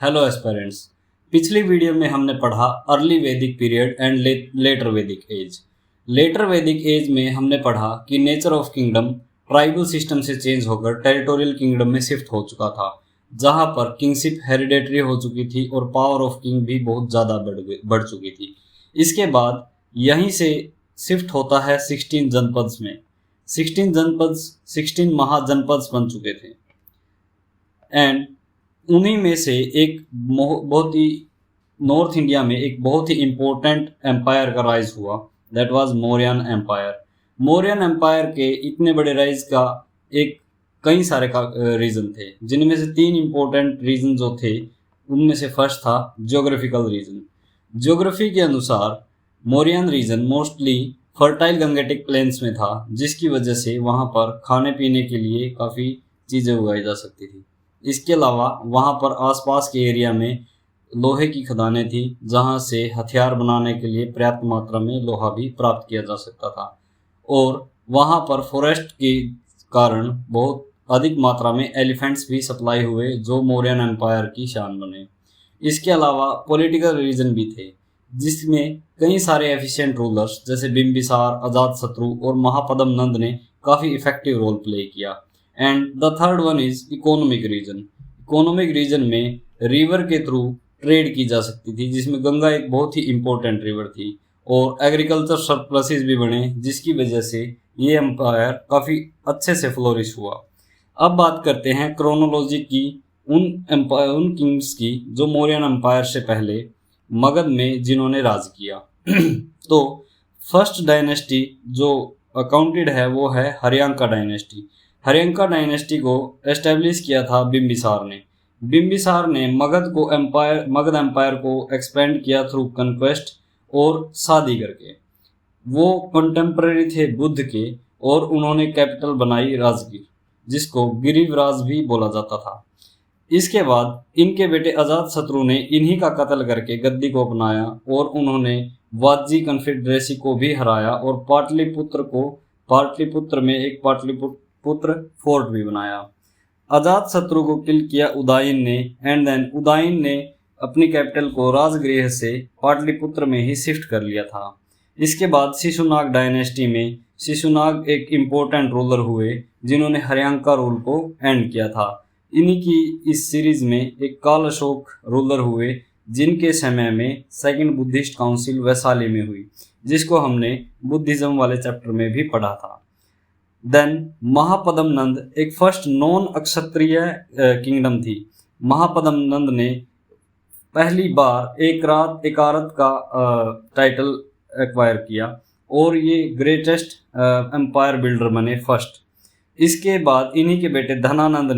Hello aspirants. पिछली video में हमने पढ़ा अर्ली वैदिक पीरियड एंड लेटर वैदिक एज। लेटर वैदिक एज में हमने पढ़ा कि nature of kingdom tribal system से चेंज होकर टेरिटोरियल किंगडम में शिफ्ट हो चुका था, जहां पर किंगशिप हेरिडेटरी हो चुकी थी और पावर ऑफ किंग भी बहुत ज़्यादा बढ़ चुकी थी। इसके बाद यहीं से शिफ्ट होता है 16 जनपद्स में। 16 जनपद्स 16 महाजनपद्स बन चुके थे एंड उन्हीं में से एक बहुत ही नॉर्थ इंडिया में एक बहुत ही इम्पोर्टेंट एम्पायर का राइज हुआ, that was Mauryan empire. Mauryan empire के इतने बड़े राइज का एक कई सारे का रीज़न थे, जिनमें से तीन इम्पोर्टेंट रीज़न जो थे उनमें से फर्स्ट था ज्योग्राफिकल रीज़न। ज्योग्राफी के अनुसार Mauryan region mostly fertile Gangetic plains में था, जिसकी वजह से वहाँ पर खाने पीने के लिए काफ़ी चीज़ें उगाई जा सकती थी। इसके अलावा वहाँ पर आसपास के एरिया में लोहे की खदानें थी, जहाँ से हथियार बनाने के लिए पर्याप्त मात्रा में लोहा भी प्राप्त किया जा सकता था। और वहाँ पर फॉरेस्ट के कारण बहुत अधिक मात्रा में एलिफेंट्स भी सप्लाई हुए, जो मौर्यन एम्पायर की शान बने। इसके अलावा पॉलिटिकल रीजन भी थे, जिसमें कई सारे एफिशिएंट रूलर्स जैसे बिंबिसार, अजातशत्रु और महापद्म नंद ने काफ़ी इफेक्टिव रोल प्ले किया। And the third one is economic region. Economic region में रिवर के थ्रू ट्रेड की जा सकती थी, जिसमें गंगा एक बहुत ही इम्पोर्टेंट रिवर थी, और एग्रीकल्चर सरप्लसेस भी बने, जिसकी वजह से ये एम्पायर काफ़ी अच्छे से फ्लोरिश हुआ। अब बात करते हैं क्रोनोलॉजी की उन किंग्स की जो मौर्यन एम्पायर से पहले मगध में जिन्होंने राज किया। तो फर्स्ट डायनेस्टी जो अकाउंटेड है वो है हर्यांका डायनेस्टी। हर्यांका डायनेस्टी को एस्टेब्लिश किया था बिंबिसार ने। बिंबिसार ने मगध एम्पायर को एक्सपेंड किया थ्रू कन्क्वेस्ट और शादी करके। वो कंटेम्प्रेरी थे बुद्ध के, और उन्होंने कैपिटल बनाई राजगीर, जिसको गिरिवराज भी बोला जाता था। इसके बाद इनके बेटे अजातशत्रु ने इन्हीं का कत्ल करके गद्दी को अपनाया, और उन्होंने वाजी कन्फेडरेसी को भी हराया, और पाटलिपुत्र में एक पाटलिपुत्र फोर्ट भी बनाया। अजातशत्रु को किल किया उदयन ने, एंड देन उदयन ने अपनी कैपिटल को राजगृह से पाटलिपुत्र में ही शिफ्ट कर लिया था। इसके बाद शिशुनाग डायनेस्टी में शिशुनाग एक इम्पोर्टेंट रूलर हुए, जिन्होंने हर्यांका रूल को एंड किया था। इन्हीं की इस सीरीज में एक काल अशोक रूलर हुए, जिनके समय में सेकंड बुद्धिस्ट काउंसिल वैशाली में हुई, जिसको हमने बुद्धिज्म वाले चैप्टर में भी पढ़ा था। देन महापद्म नंद एक फर्स्ट नॉन अक्षत्रिय किंगडम थी। महापद्म नंद ने पहली बार एक आरत का टाइटल एक्वायर किया, और ये ग्रेटेस्ट एम्पायर बिल्डर बने फर्स्ट। इसके बाद इन्हीं के बेटे धनानंद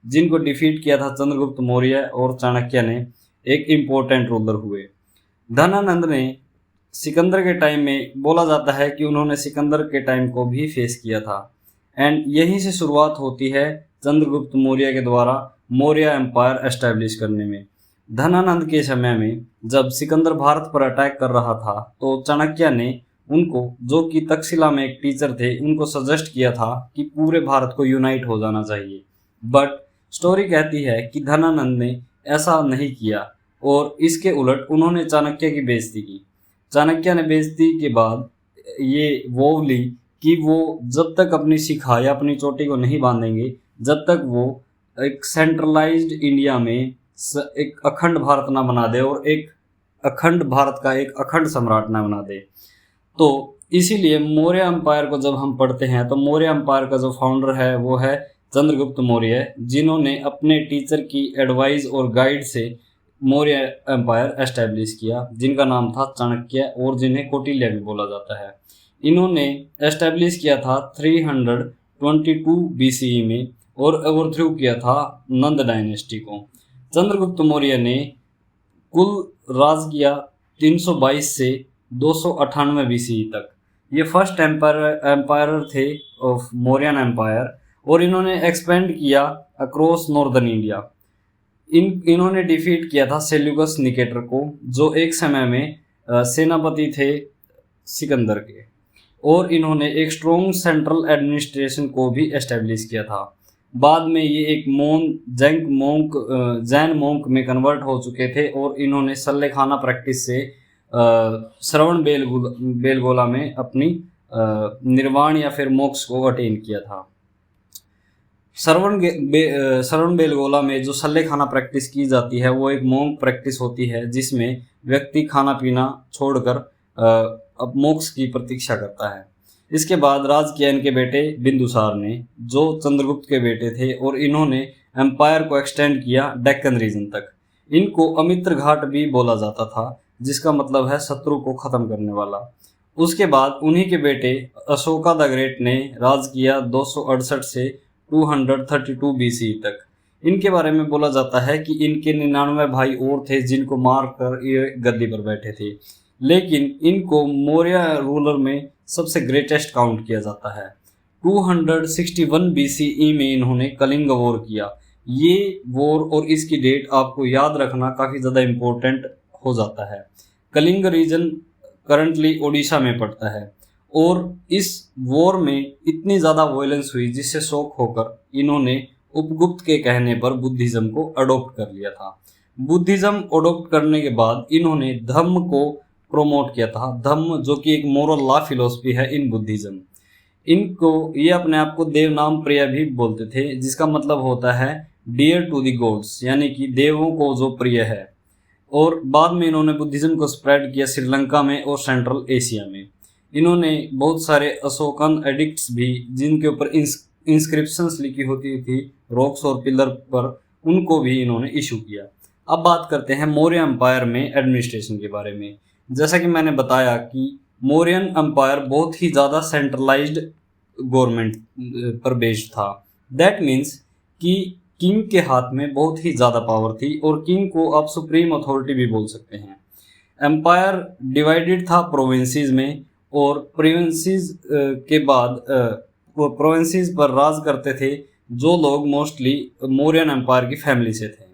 जिनको डिफीट किया था चंद्रगुप्त मौर्य और चाणक्य ने, एक इम्पोर्टेंट रूलर हुए। धनानंद ने सिकंदर के टाइम में बोला जाता है कि उन्होंने सिकंदर के टाइम को भी फेस किया था, एंड यहीं से शुरुआत होती है चंद्रगुप्त मौर्य के द्वारा मौर्य एम्पायर एस्टेब्लिश करने में। धनानंद के समय में जब सिकंदर भारत पर अटैक कर रहा था, तो चाणक्य ने उनको, जो कि तक्षशिला में एक टीचर थे, उनको सजेस्ट किया था कि पूरे भारत को यूनाइट हो जाना चाहिए। बट स्टोरी कहती है कि धनानंद ने ऐसा नहीं किया, और इसके उलट उन्होंने चाणक्य की बेइज्जती की। चाणक्य ने बेइज्जती के बाद ये वोव ली कि वो जब तक अपनी शिखा या अपनी चोटी को नहीं बांधेंगे, जब तक वो एक सेंट्रलाइज्ड इंडिया में एक अखंड भारत ना बना दे, और एक अखंड भारत का एक अखंड सम्राट ना बना दे। तो इसीलिए मौर्य एम्पायर को जब हम पढ़ते हैं, तो मौर्य एम्पायर का जो फाउंडर है वो है चंद्रगुप्त मौर्य, जिन्होंने अपने टीचर की एडवाइस और गाइड से मौर्य एम्पायर एस्टेब्लिश किया, जिनका नाम था चाणक्य, और जिन्हें कौटिल्य भी बोला जाता है। इन्होंने एस्टेब्लिश किया था 322 BCE में, और ओवरथ्रो किया था नंद डायनेस्टी को। चंद्रगुप्त मौर्य ने कुल राज किया 322 से 298 BCE तक। ये फर्स्ट एम्पायर थे ऑफ मौर्यन एम्पायर, और इन्होंने एक्सपेंड किया अक्रॉस नॉर्दर्न इंडिया। इन्होंने डिफीट किया था सेल्यूकस निकेटर को, जो एक समय में सेनापति थे सिकंदर के, और इन्होंने एक स्ट्रॉन्ग सेंट्रल एडमिनिस्ट्रेशन को भी एस्टेब्लिश किया था। बाद में ये एक जैन मोंक में कन्वर्ट हो चुके थे और इन्होंने सल्लेखाना प्रैक्टिस से श्रवण बेलगोला में अपनी निर्वाण या फिर मोक्ष को अटेन किया था। श्रवण बेलगोला में जो सल्लेखाना प्रैक्टिस की जाती है वो एक मोंक प्रैक्टिस होती है जिसमें व्यक्ति खाना पीना छोड़कर अब मोक्ष की प्रतीक्षा करता है। इसके बाद राज किया इनके बेटे बिंदुसार ने, जो चंद्रगुप्त के बेटे थे, और इन्होंने एम्पायर को एक्सटेंड किया डेक्कन रीजन तक। इनको अमित्र घाट भी बोला जाता था, जिसका मतलब है शत्रु को खत्म करने वाला। उसके बाद उन्हीं के बेटे अशोका द ग्रेट ने राज किया 268 से 232 BC तक। इनके बारे में बोला जाता है कि इनके 99 भाई और थे जिनको मार कर ये गद्दी पर बैठे थे, लेकिन इनको मौर्य रूलर में सबसे ग्रेटेस्ट काउंट किया जाता है। 261 BCE में इन्होंने कलिंग वॉर किया। ये वॉर और इसकी डेट आपको याद रखना काफ़ी ज़्यादा इम्पोर्टेंट हो जाता है। कलिंग रीजन करंटली ओडिशा में पड़ता है और इस वॉर में इतनी ज़्यादा वायलेंस हुई जिससे शॉक होकर इन्होंने उपगुप्त के कहने पर बुद्धिज़्म को अडॉप्ट कर लिया था। बुद्धिज़्म अडॉप्ट करने के बाद इन्होंने धम्म को प्रोमोट किया था। धम्म जो कि एक मोरल लॉ फिलोसफी है इन बुद्धिज़्म। इनको ये अपने आप को देव नाम प्रिय भी बोलते थे, जिसका मतलब होता है डियर टू द गॉड्स, यानी कि देवों को जो प्रिय है। और बाद में इन्होंने बुद्धिज़्म को स्प्रेड किया श्रीलंका में और सेंट्रल एशिया में। इन्होंने बहुत सारे अशोकन एडिक्ट्स भी, जिनके ऊपर इंस्क्रिप्शंस लिखी होती थी रॉक्स और पिलर पर, उनको भी इन्होंने इशू किया। अब बात करते हैं मौर्य एम्पायर में एडमिनिस्ट्रेशन के बारे में। जैसा कि मैंने बताया कि मौर्यन एम्पायर बहुत ही ज़्यादा सेंट्रलाइज्ड गवर्नमेंट पर बेस्ड था। दैट मीन्स कि किंग के हाथ में बहुत ही ज़्यादा पावर थी और किंग को आप सुप्रीम अथॉरिटी भी बोल सकते हैं। एम्पायर डिवाइडेड था प्रोविंसेस में, और प्रोविंसेस के बाद वो प्रोविंसेस पर राज करते थे जो लोग मोस्टली मौर्यन एम्पायर की फैमिली से थे।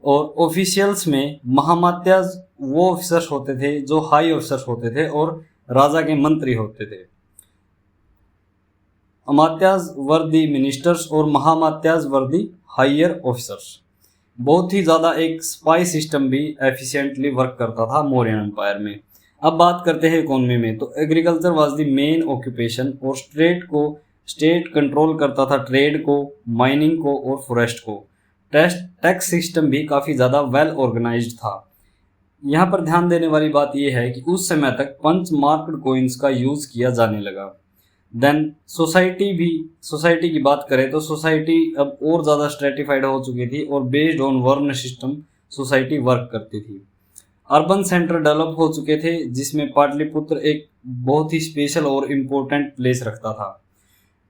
और ऑफिशियल्स में महामात्याज वो ऑफिसर्स होते थे जो हाई ऑफिसर्स होते थे और राजा के मंत्री होते थे। अमात्याज वर दी मिनिस्टर्स और महामात्याज वर दी हायर ऑफिसर्स। बहुत ही ज़्यादा एक स्पाई सिस्टम भी एफिशिएंटली वर्क करता था मौर्यन एम्पायर में। अब बात करते हैं इकोनॉमी में, तो agriculture was the main occupation और स्टेट कंट्रोल करता था ट्रेड को, माइनिंग को और फॉरेस्ट को। टैक्स सिस्टम भी काफ़ी ज़्यादा वेल ऑर्गेनाइज्ड था। यहाँ पर ध्यान देने वाली बात यह है कि उस समय तक पंच मार्क्ड कॉइन्स का यूज़ किया जाने लगा। देन सोसाइटी की बात करें तो सोसाइटी अब और ज़्यादा स्ट्रेटिफाइड हो चुकी थी और बेस्ड ऑन वर्ण सिस्टम सोसाइटी वर्क करती थी। अर्बन सेंटर डेवलप हो चुके थे जिसमें पाटलिपुत्र एक बहुत ही स्पेशल और इम्पोर्टेंट प्लेस रखता था।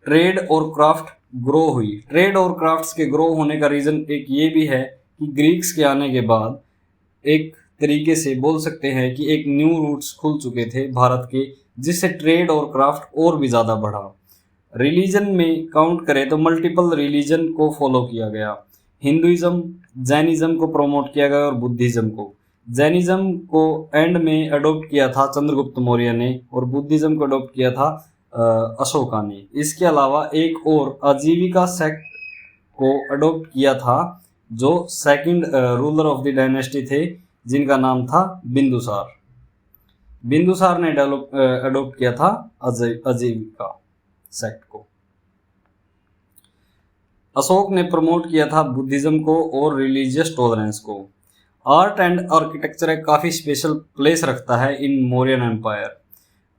ट्रेड और क्राफ्ट ग्रो हुई। ट्रेड और क्राफ्ट्स के ग्रो होने का रीज़न एक ये भी है कि ग्रीक्स के आने के बाद एक तरीके से बोल सकते हैं कि एक न्यू रूट्स खुल चुके थे भारत के, जिससे ट्रेड और क्राफ्ट और भी ज़्यादा बढ़ा। रिलीजन में काउंट करें तो मल्टीपल रिलीजन को फॉलो किया गया। हिंदुइज्म, जैनिज्म को प्रमोट किया गया और बुद्धिज़्म को। जैनिज्म को एंड में अडॉप्ट किया था चंद्रगुप्त मौर्य ने और बुद्धिज़्म को अडॉप्ट किया था अशोका ने। इसके अलावा एक और आजीविका सेक्ट को अडॉप्ट किया था जो second ruler of the dynasty थे, जिनका नाम था बिंदुसार। बिंदुसार ने अडॉप्ट किया था आजीविका सेक्ट को। अशोक ने प्रमोट किया था बुद्धिज़्म को और रिलीजियस टॉलरेंस को। आर्ट एंड आर्किटेक्चर एक काफ़ी स्पेशल प्लेस रखता है इन मौर्यन एम्पायर।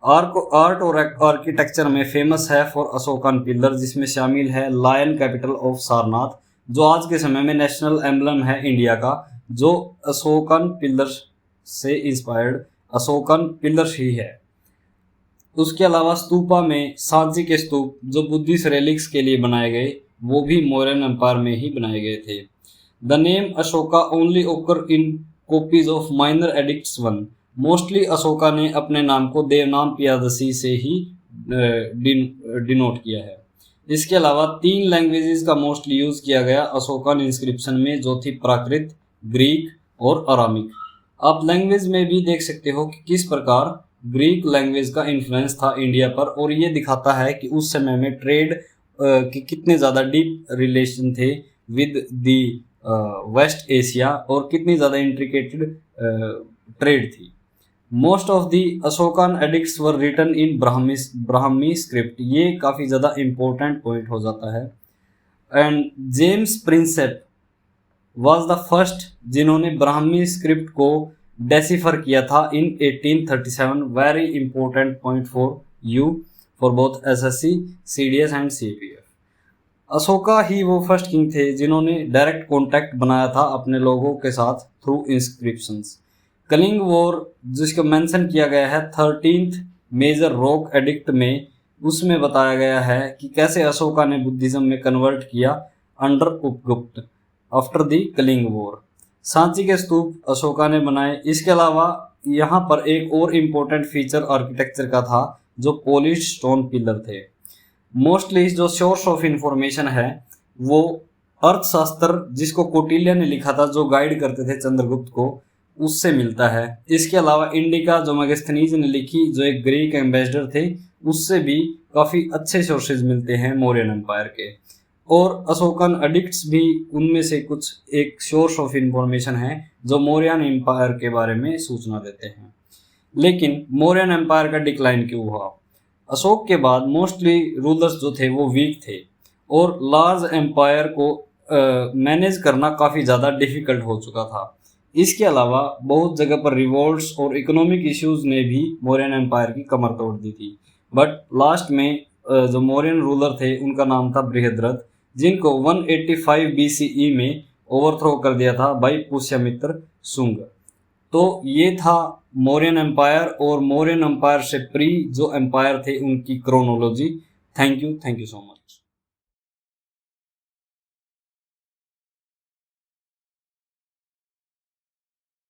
आर्ट और आर्किटेक्चर में फेमस है फॉर अशोकन पिलर, जिसमें शामिल है लायन कैपिटल ऑफ सारनाथ, जो आज के समय में नेशनल एम्बलम है इंडिया का, जो अशोकन पिलर से इंस्पायर्ड अशोकन पिलर्स ही है। उसके अलावा स्तूपा में सांची के स्तूप जो बुद्धिस्ट रेलिक्स के लिए बनाए गए, वो भी मौर्यन एम्पायर में ही बनाए गए थे। The name Ashoka only occur in copies of minor edicts one. Mostly Ashoka ने अपने नाम को देवनाम पियादसी से ही डिनोट किया है। इसके अलावा 3 लैंग्वेजेस का मोस्टली यूज़ किया गया अशोकन इंस्क्रिप्शन में, जो थी प्राकृत, ग्रीक और अरामिक। आप लैंग्वेज में भी देख सकते हो कि किस प्रकार ग्रीक लैंग्वेज का इन्फ्लुएंस था इंडिया पर, और ये दिखाता है कि उस समय में ट्रेड कि कितने ज़्यादा डीप रिलेशन थे विद दी वेस्ट एशिया और कितनी ज़्यादा इंट्रिकेटेड ट्रेड थी। Most of the Ashokan edicts were written in Brahmi script, ये काफ़ी ज़्यादा इम्पोर्टेंट पॉइंट हो जाता है। And James Prinsep was the first जिन्होंने ब्राह्मी स्क्रिप्ट को डेसिफर किया था in 1837। Very important point for you for both SSC, CDS and CPF. Ashoka ही वो फर्स्ट किंग थे जिन्होंने डायरेक्ट कॉन्टैक्ट बनाया था अपने लोगों के साथ थ्रू इंस्क्रिप्शंस। कलिंग वॉर जिसको मेंशन किया गया है 13th मेजर रॉक एडिक्ट में, उसमें बताया गया है कि कैसे अशोका ने बुद्धिज्म में कन्वर्ट किया under Upagupta after the Kalinga war. Sanchi के स्तूप अशोका ने बनाए। इसके अलावा यहाँ पर एक और इम्पोर्टेंट फीचर आर्किटेक्चर का था जो पॉलिश स्टोन पिलर थे। मोस्टली जो सोर्स ऑफ इंफॉर्मेशन है वो अर्थशास्त्र जिसको कौटिल्य ने लिखा था, जो गाइड करते थे चंद्रगुप्त को, उससे मिलता है। इसके अलावा इंडिका जो मेगास्थनीज ने लिखी, जो एक ग्रीक एम्बेसडर थे, उससे भी काफ़ी अच्छे सोर्सेज मिलते हैं मौर्यन एम्पायर के। और अशोकन एडिक्ट्स भी उनमें से कुछ एक सोर्स ऑफ इंफॉर्मेशन है जो मौर्यन एम्पायर के बारे में सूचना देते हैं। लेकिन मौर्यन एम्पायर का डिक्लाइन क्यों हुआ? अशोक के बाद मोस्टली रूलर्स जो थे वो वीक थे और लार्ज एम्पायर को मैनेज करना काफ़ी ज़्यादा डिफ़िकल्ट हो चुका था। इसके अलावा बहुत जगह पर रिवोल्ट्स और इकोनॉमिक इश्यूज ने भी मौर्यन एम्पायर की कमर तोड़ दी थी। बट लास्ट में जो मौर्यन रूलर थे उनका नाम था बृहद्रथ, जिनको 185 BCE में ओवरथ्रो कर दिया था बाई पुष्यमित्र शुंग। तो ये था मौर्यन एम्पायर और मौर्यन एम्पायर से प्री जो एम्पायर थे उनकी chronology. Thank you so much.